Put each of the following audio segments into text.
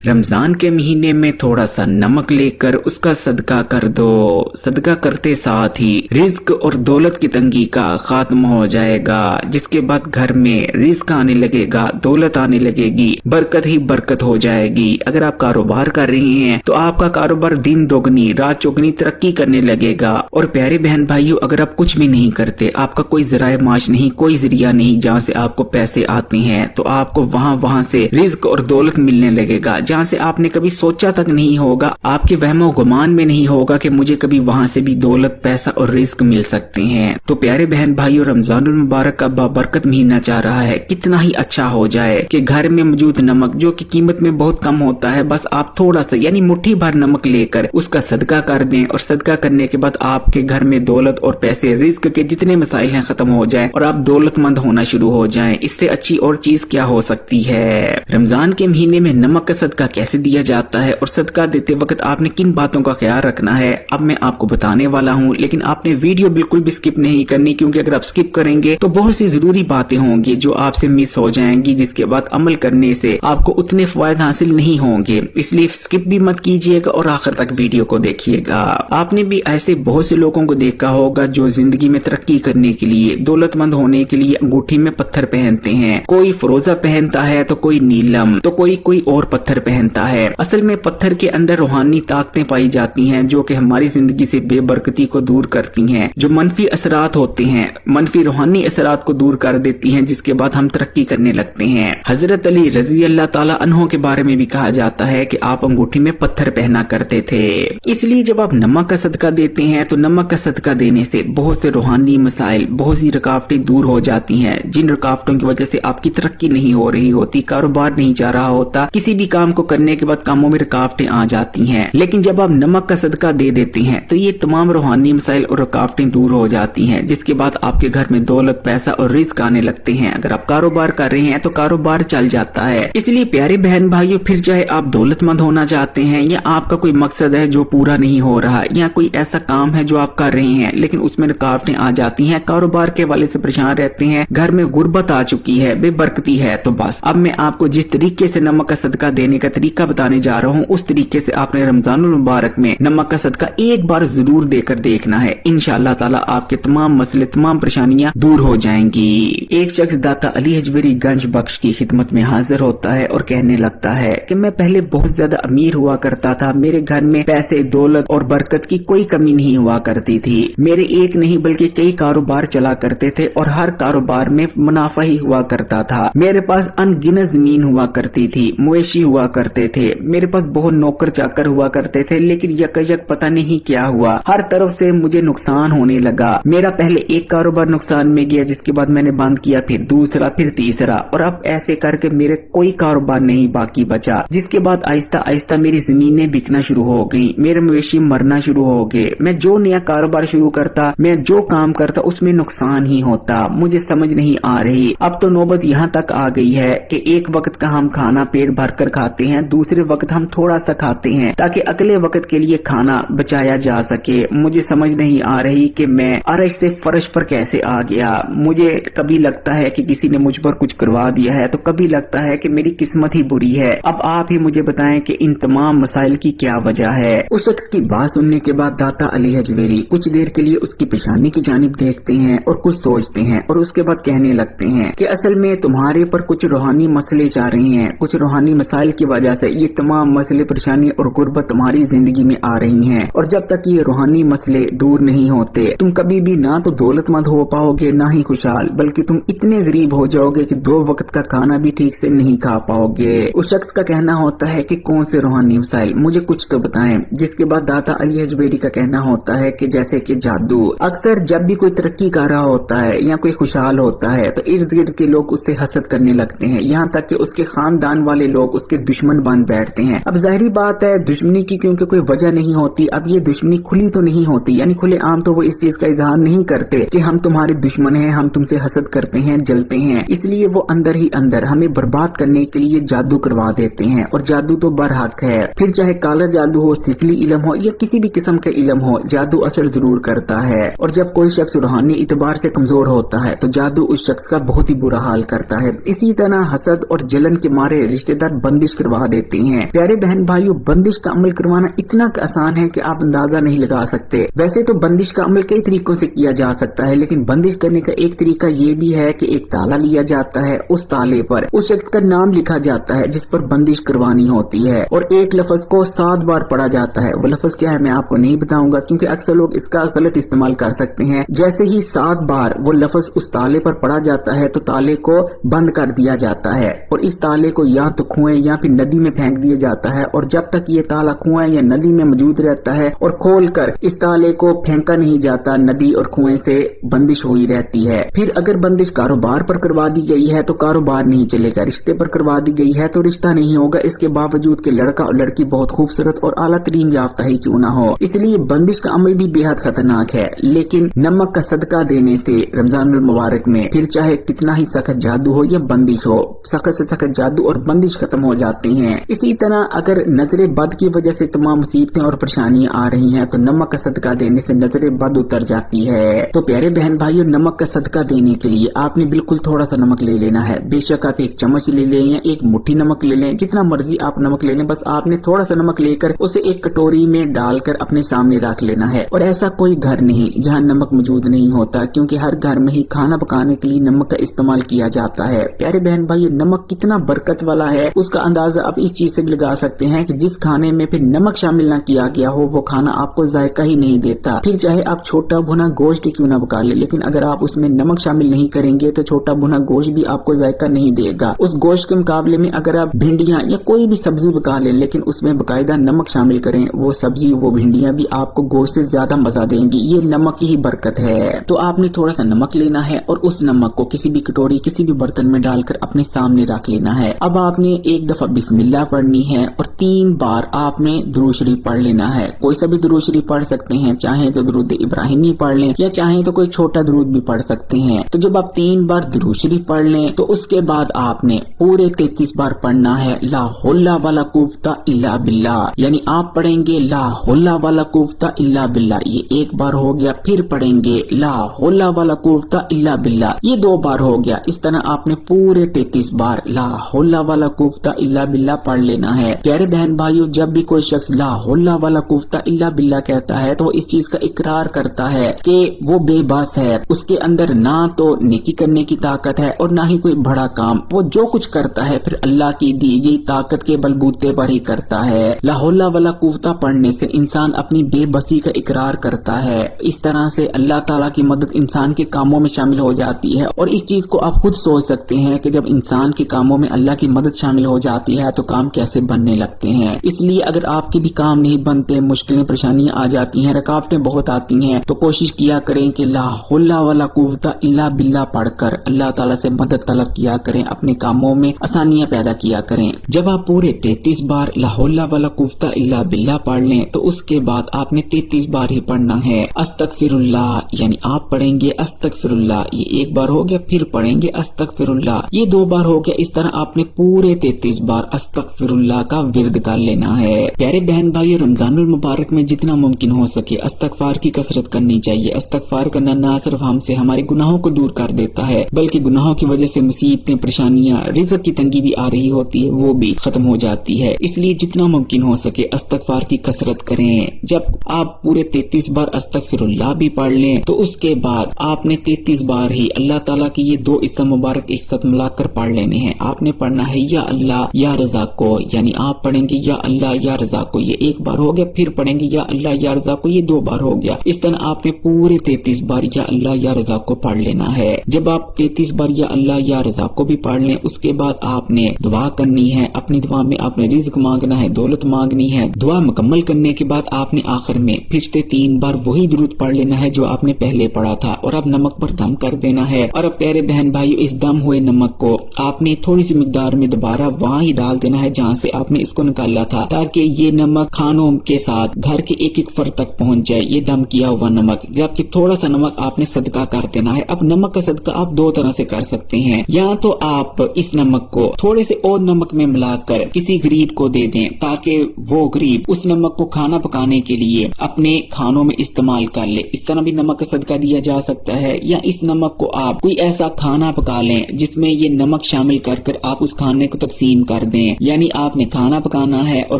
रमजान के महीने में थोड़ा सा नमक लेकर उसका सदका कर दो। सदका करते साथ ही रिज्क और दौलत की तंगी का खात्मा हो जाएगा, जिसके बाद घर में रिज्क आने लगेगा, दौलत आने लगेगी, बरकत ही बरकत हो जाएगी। अगर आप कारोबार कर रहे हैं तो आपका कारोबार दिन दोगुनी रात चौगुनी तरक्की करने लगेगा। और प्यारे बहन भाइयों, अगर आप कुछ भी नहीं करते, आपका कोई जराए माश नहीं, कोई जरिया नहीं जहाँ से आपको पैसे आते हैं, तो आपको वहाँ से रिज्क और दौलत मिलने लगेगा जहाँ से आपने कभी सोचा तक नहीं होगा। आपके वहमो गुमान में नहीं होगा कि मुझे कभी वहाँ से भी दौलत, पैसा और रिस्क मिल सकते हैं। तो प्यारे बहन भाइयों, रमजानुल मुबारक का बाबरकत महीना चाह रहा है, कितना ही अच्छा हो जाए कि घर में मौजूद नमक जो कि कीमत में बहुत कम होता है, बस आप थोड़ा सा यानी मुट्ठी भर नमक लेकर उसका सदका कर दें और सदका करने के बाद आपके घर में दौलत और पैसे, रिस्क के जितने मसाइल हैं खत्म हो जाए और आप दौलतमंद होना शुरू हो जाएं। इससे अच्छी और चीज क्या हो सकती है। रमजान के महीने में नमक का सदका कैसे दिया जाता है और सदका देते वक्त आपने किन बातों का ख्याल रखना है, अब मैं आपको बताने वाला हूँ। लेकिन आपने वीडियो बिल्कुल भी स्किप नहीं करनी, क्योंकि अगर आप स्किप करेंगे तो बहुत सी जरूरी बातें होंगी जो आपसे मिस हो जाएंगी, जिसके बाद अमल करने से आपको उतने फायदे हासिल नहीं होंगे। इसलिए स्किप भी मत कीजिएगा और आखिर तक वीडियो को देखिएगा। आपने भी ऐसे बहुत से लोगों को देखा होगा जो जिंदगी में तरक्की करने के लिए, दौलतमंद होने के लिए अंगूठी में पत्थर पहनते हैं। कोई फरोजा पहनता है तो कोई नीलम, तो कोई और पत्थर पहनता है। असल में पत्थर के अंदर रूहानी ताकतें पाई जाती हैं जो कि हमारी जिंदगी से बेबरकती को दूर करती हैं। जो मनफी असरात होते हैं, मनफी रूहानी असरात को दूर कर देती हैं, जिसके बाद हम तरक्की करने लगते हैं। हजरत अली रजी अल्लाह ताला अन्हो के बारे में भी कहा जाता है कि आप अंगूठी में पत्थर पहना करते थे। इसलिए जब आप नमक का सदका देते हैं तो नमक का सदका देने से बहुत से रूहानी मसाइल, बहुत सी रुकावटें दूर हो जाती हैं, जिन रुकावटों की वजह से आपकी तरक्की नहीं हो रही होती, कारोबार नहीं जा रहा होता, किसी भी काम को करने के बाद कामों में रुकावटें आ जाती हैं। लेकिन जब आप नमक का सदका दे देते हैं तो ये तमाम रूहानी मसाइल और रुकावटें दूर हो जाती हैं, जिसके बाद आपके घर में दौलत, पैसा और रिस्क आने लगते हैं। अगर आप कारोबार कर रहे हैं तो कारोबार चल जाता है। इसलिए प्यारे बहन भाइयों, फिर चाहे आप दौलतमंद होना चाहते हैं या आपका कोई मकसद है जो पूरा नहीं हो रहा, या कोई ऐसा काम है जो आप कर रहे हैं लेकिन उसमें रुकावटें आ जाती हैं, कारोबार के वाले से परेशान रहते हैं, घर में गुर्बत आ चुकी है, बेबरकती है, तो बस अब मैं आपको जिस तरीके से नमक का सदका देने का तरीका बताने जा रहा हूँ, उस तरीके से आपने रमजानुल मुबारक में नमक का सदका एक बार जरूर देकर देखना है। इंशाअल्लाह ताला आपके तमाम मसले, तमाम परेशानियां दूर हो जाएंगी। एक शख्स दाता अली हजवेरी गंज बख्श की खिदमत में हाजिर होता है और कहने लगता है कि मैं पहले बहुत ज्यादा अमीर हुआ करता था, मेरे घर में पैसे, दौलत और बरकत की कोई कमी नहीं हुआ करती थी। मेरे एक नहीं बल्कि कई कारोबार चला करते थे और हर कारोबार में मुनाफा ही हुआ करता था। मेरे पास अनगिनत जमीन हुआ करती थी, मवेशी हुआ करते थे, मेरे पास बहुत नौकर चाकर हुआ करते थे, लेकिन यकयक पता नहीं क्या हुआ, हर तरफ से मुझे नुकसान होने लगा। मेरा पहले एक कारोबार नुकसान में गया, जिसके बाद मैंने बंद किया, फिर दूसरा, फिर तीसरा, और अब ऐसे करके मेरे कोई कारोबार नहीं बाकी बचा। जिसके बाद आहिस्ता आहिस्ता मेरी जमीनें बिकना शुरू हो गई, मेरे मवेशी मरना शुरू हो गए। मैं जो नया कारोबार शुरू करता, मैं जो काम करता, उसमें नुकसान ही होता। मुझे समझ नहीं आ रही। अब तो नौबत यहाँ तक आ गई है कि एक वक्त का हम खाना पेट भर कर खाते हैं, दूसरे वक्त हम थोड़ा सा खाते हैं ताकि अगले वक्त के लिए खाना बचाया जा सके। मुझे समझ नहीं आ रही कि मैं अरश से फर्श पर कैसे आ गया। मुझे कभी लगता है कि किसी ने मुझ पर कुछ करवा दिया है, तो कभी लगता है कि मेरी किस्मत ही बुरी है। अब आप ही मुझे बताएं कि इन तमाम मसाइल की क्या वजह है। उस शख्स की बात सुनने के बाद दाता अली हजवेरी कुछ देर के लिए उसकी पेशानी की जानिब देखते हैं और कुछ सोचते हैं और उसके बाद कहने लगते हैं कि असल में तुम्हारे पर कुछ रूहानी मसले जा रहे हैं, कुछ रूहानी मसाइल की वजह से ये तमाम मसले, परेशानी और गुर्बत तुम्हारी जिंदगी में आ रही हैं। और जब तक ये रूहानी मसले दूर नहीं होते, तुम कभी भी ना तो दौलतमंद हो पाओगे, ना ही खुशहाल, बल्कि तुम इतने गरीब हो जाओगे कि 2 वक्त का खाना भी ठीक से नहीं खा पाओगे। उस शख्स का कहना होता है कि कौन से रूहानी मसाइल, मुझे कुछ तो बताएं। जिसके बाद दाता अली हजवेरी का कहना होता है कि जैसे कि जादू। अक्सर जब भी कोई तरक्की कर रहा होता है या कोई खुशहाल होता है तो इर्द गिर्द के लोग उससे हसद करने लगते हैं, यहाँ तक कि उसके खानदान वाले लोग उसके दुश्मन बन बैठते हैं। अब जाहिर बात है दुश्मनी की क्योंकि कोई वजह नहीं होती। अब ये दुश्मनी खुली तो नहीं होती, यानी खुले आम तो वो इस चीज का इजहार नहीं करते कि हम तुम्हारे दुश्मन हैं, हम तुमसे हसद करते हैं, जलते हैं। इसलिए वो अंदर ही अंदर हमें बर्बाद करने के लिए जादू करवा देते हैं, और जादू तो बरहक है। फिर चाहे काला जादू हो, सिफली इल्म हो या किसी भी किस्म का इल्म हो, जादू असर जरूर करता है। और जब कोई शख्स रूहानी इतबार से कमजोर होता है तो जादू उस शख्स का बहुत ही बुरा हाल करता है। इसी तरह हसद और जलन के मारे रिश्तेदार बंदिश करवा देते हैं। प्यारे बहन भाइयों, बंदिश का अमल करवाना इतना आसान है कि आप अंदाजा नहीं लगा सकते। वैसे तो बंदिश का अमल कई तरीकों से किया जा सकता है, लेकिन बंदिश करने का एक तरीका ये भी है कि एक ताला लिया जाता है, उस ताले पर उस शख्स का नाम लिखा जाता है जिस पर बंदिश करवानी होती है, और एक लफ्ज को 7 बार पढ़ा जाता है। वो लफ्ज क्या है मैं आपको नहीं बताऊंगा, क्योंकि अक्सर लोग इसका गलत इस्तेमाल कर सकते हैं। जैसे ही 7 बार वो लफ्ज उस ताले पर पढ़ा जाता है तो ताले को बंद कर दिया जाता है, और इस ताले को या तो कुएं या फिर नदी में फेंक दिया जाता है, और जब तक ये ताला कुएं या नदी में मौजूद रहता है और खोलकर इस ताले को फेंका नहीं जाता, नदी और कुएं से बंदिश हुई रहती है। फिर अगर बंदिश कारोबार पर करवा दी गई है तो कारोबार नहीं चलेगा, रिश्ते पर करवा दी गई है तो रिश्ता नहीं होगा, इसके बावजूद कि लड़का और लड़की बहुत खूबसूरत और आला तरीन याफ्ता ही क्यों ना हो। इसलिए बंदिश का अमल भी बेहद खतरनाक है, लेकिन नमक का सदका देने से रमजानुल मुबारक में फिर चाहे कितना ही सख्त जादू हो या बंदिश हो, सख्त से सख्त जादू और बंदिश खत्म हो जाते हैं। इसी तरह अगर नजरे बद की वजह से तमाम मुसीबतें और परेशानियां आ रही हैं तो नमक का सदका देने से नजरे बद उतर जाती है। तो प्यारे बहन भाइयों, नमक का सदका देने के लिए आपने बिल्कुल थोड़ा सा नमक ले लेना है। बेशक आप 1 चम्मच ले लें या 1 मुट्ठी नमक ले लें, जितना मर्जी आप नमक ले लें, बस आपने थोड़ा सा नमक लेकर उसे एक कटोरी में डालकर अपने सामने रख लेना है। और ऐसा कोई घर नहीं जहाँ नमक मौजूद नहीं होता, क्योंकि हर घर में ही खाना पकाने के लिए नमक का इस्तेमाल किया जाता है। प्यारे बहन भाइयों, नमक कितना बरकत वाला है उसका अंदाजा आप इस चीज से लगा सकते हैं कि जिस खाने में फिर नमक शामिल न किया गया हो वो खाना आपको जायका ही नहीं देता। फिर चाहे आप छोटा भुना गोश्त क्यों ना पका ले, लेकिन अगर आप उसमें नमक शामिल नहीं करेंगे तो छोटा भुना गोश्त भी आपको जायका नहीं देगा। उस गोश्त के मुकाबले में अगर आप भिंडियां या कोई भी सब्जी पका लें लेकिन उसमें बकायदा नमक शामिल करें, वो सब्जी वो भिंडियां भी आपको गोश्त से ज्यादा मजा देंगी। ये नमक की ही बरकत है। तो आपने थोड़ा सा नमक लेना है और उस नमक को किसी भी कटोरी किसी भी बर्तन में डालकर अपने सामने रख लेना है। अब आपने एक दफा बिस्मिल्लाह पढ़नी है और 3 बार आपने दुरूद शरीफ पढ़ लेना है। कोई सा भी दुरूद शरीफ पढ़ सकते हैं, चाहे तो दुरूद इब्राहिमी पढ़ लें या चाहे तो कोई छोटा दुरूद भी पढ़ सकते हैं। तो जब आप 3 बार दुरूद शरीफ पढ़ लें तो उसके बाद आपने पूरे 33 बार पढ़ना है ला हौला वाला कुव्वता इल्ला बिल्लाह, यानी आप पढ़ेंगे ला हौला वाला कुव्वता इल्ला बिल्लाह, ये 1 बार हो गया। फिर पढ़ेंगे ला हौला वाला कुव्वता इल्ला बिल्लाह, ये 2 बार हो गया। इस तरह आपने पूरे 33 बार ला हौला वाला कुव्वता इल्ला बिल्लाह पढ़ लेना है। प्यारे बहन भाइयों, जब भी कोई शख्स ला हौला वाला कुव्वता इल्ला बिल्लाह कहता है तो वो इस चीज का इकरार करता है कि वो बेबस है, उसके अंदर ना तो नेकी करने की ताकत है और ना ही कोई बड़ा काम। वो जो कुछ करता है फिर अल्लाह की दी गई ताकत के बलबूते पर ही करता है। ला हौला वाला कुव्वता पढ़ने से इंसान अपनी बेबसी का इकरार करता है। इस तरह से अल्लाह ताला की मदद इंसान के कामों में शामिल हो जाती है। और इस चीज को आप खुद सोच सकते हैं कि जब इंसान के कामों में अल्लाह की मदद शामिल हो जाती है तो काम कैसे बनने लगते हैं। इसलिए अगर आपके भी काम नहीं बनते, मुश्किलें परेशानियां आ जाती हैं, रुकावटें बहुत आती हैं, तो कोशिश किया करें कि ला हौला वाला कुव्वता इल्ला बिल्लाह पढ़कर अल्लाह ताला से मदद तलब किया करें, अपने कामों में आसानियां पैदा किया करें। जब आप पूरे 33 बार ला हौला वाला कुव्वता इल्ला बिल्लाह पढ़ लें तो उसके बाद आपने 33 बार ही पढ़ना है अस्तगफिरुल्लाह, यानी आप पढ़ेंगे अस्तगफिरुल्लाह, ये 1 बार हो गया। फिर पढ़ेंगे अस्तगफिरुल्लाह, ये 2 बार हो गया। इस तरह आपने पूरे 33 बार अस्तगफिरुल्लाह का विर्द कर लेना है। प्यारे बहन भाई, रमजानुल मुबारक में जितना मुमकिन हो सके इस्तगफार की कसरत करनी चाहिए। इस्तगफार करना न सिर्फ हमसे हमारे गुनाहों को दूर कर देता है, बल्कि गुनाहों की वजह से मुसीबतें, परेशानियां, रिज़्क़ की तंगी भी आ रही होती है, वो भी खत्म हो जाती है। इसलिए जितना मुमकिन हो सके इस्तगफार की कसरत करें। जब आप पूरे 33 बार अस्तगफिरुल्लाह भी पढ़ लें तो उसके बाद आपने 33 बार ही अल्लाह ताला की ये 2 इस्म मुबारक एक साथ मिलाकर पढ़ लेने हैं। आपने पढ़ना है या अल्लाह या रज़ाको, यानी आप पढ़ेंगे या अल्लाह या रज़ाको, ये 1 बार हो गया। फिर पढ़ेंगे या अल्लाह या रज़ाको, ये 2 बार हो गया। इस तरह आपने पूरे 33 बार या अल्लाह या रज़ाको पढ़ लेना है। जब आप 33 बार या अल्लाह या रज़ाको भी पढ़ लें उसके बाद आपने दुआ करनी है। अपनी दुआ में आपने रिज़्क़ मांगना है, दौलत मांगनी है। दुआ मुकम्मल करने के बाद आपने आखिर में फिर से 3 बार वही दुरूद पढ़ लेना है जो आपने पहले पढ़ा था, और अब नमक पर दम कर देना है। और अब प्यारे बहन भाई, इस दम हुए नमक को आपने थोड़ी सी मिकदार में दोबारा वहाँ ही डाल देना है जहाँ से आपने इसको निकाला था, ताकि ये नमक खानों के साथ घर के एक एक फर्द तक पहुँच जाए, ये दम किया हुआ नमक। जबकि थोड़ा सा नमक आपने सदका कर देना है। अब नमक का सदका आप 2 तरह से कर सकते हैं, या तो आप इस नमक को थोड़े से और नमक में मिलाकर किसी गरीब को दे दें ताकि वो गरीब उस नमक को खाना पकाने के लिए अपने खानों में इस्तेमाल कर ले। इस तरह भी नमक का सदका दिया जा सकता है। या इस नमक को आप कोई ऐसा खाना पका लें जिसमें ये नमक शामिल कर आप उस खाने को तकसीम कर दें। दें। यानी आपने खाना पकाना है और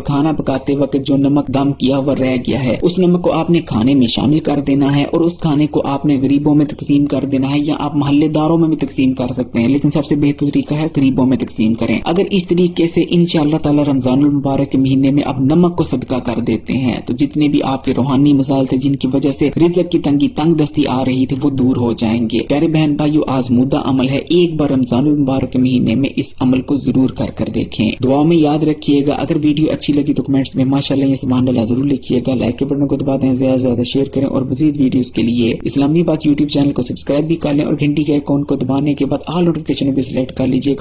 खाना पकाते वक्त जो नमक दम किया हुआ रह गया है उस नमक को आपने खाने में शामिल कर देना है और उस खाने को आपने गरीबों में तकसीम कर देना है, या आप मोहल्लेदारों में भी तकसीम कर सकते हैं, लेकिन सबसे बेहतर तरीका है गरीबों में तकसीम करें। अगर इस तरीके से इंशाअल्लाह ताला रमजानुल मुबारक के महीने में आप नमक को सदका कर देते हैं तो जितने भी आपके रूहानी मसाइल थे जिनकी वजह से रिज़्क की तंगी तंग दस्ती आ रही थी वो दूर हो जाएंगे। प्यारे बहन भाइयों, आजमूदा अमल है, एक बार रमजानुल मुबारक के महीने में इस अमल को जरूर कर देखें। दुआ में याद रखिएगा। अगर वीडियो अच्छी लगी तो कमेंट्स में माशाअल्लाह या सुभान अल्लाह जरूर लिखिएगा। लाइक के बटन को दबा दें, ज्यादा से ज्यादा शेयर करें और मजीद वीडियोस के लिए इस्लामी बात यूट्यूब चैनल को सब्सक्राइब भी कर लें और घंटी के आइकॉन को दबाने के बाद ऑल नोटिफिकेशन भी सिलेक्ट कर लीजिएगा।